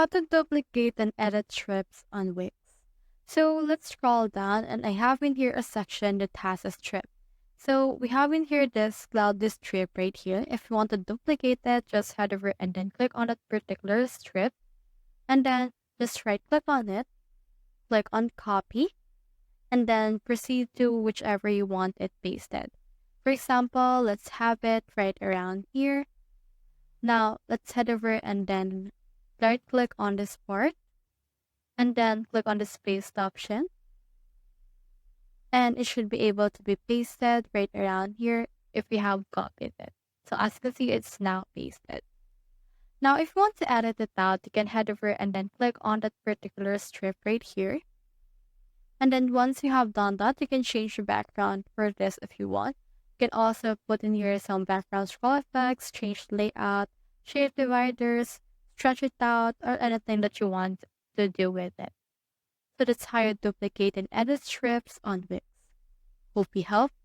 How to duplicate and edit strips on WIX. So let's scroll down, and I have in here a section that has a strip. So we have in here this strip right here. If you want to duplicate it, just head over and then click on that particular strip, and then just right click on it, click on copy, and then proceed to whichever you want it pasted. For example, let's have it right around here. Now let's head over and then right click on this part, and then click on the paste option, and it should be able to be pasted right around here if we have copied it. So as you can see, it's now pasted. Now if you want to edit it out, you can head over and then click on that particular strip right here. And then once you have done that, you can change the background for this if you want. You can also put in here some background scroll effects, change the layout, shape dividers, stretch it out, or anything that you want to do with it. So that's how you duplicate and edit strips on WIX. Hope we helped.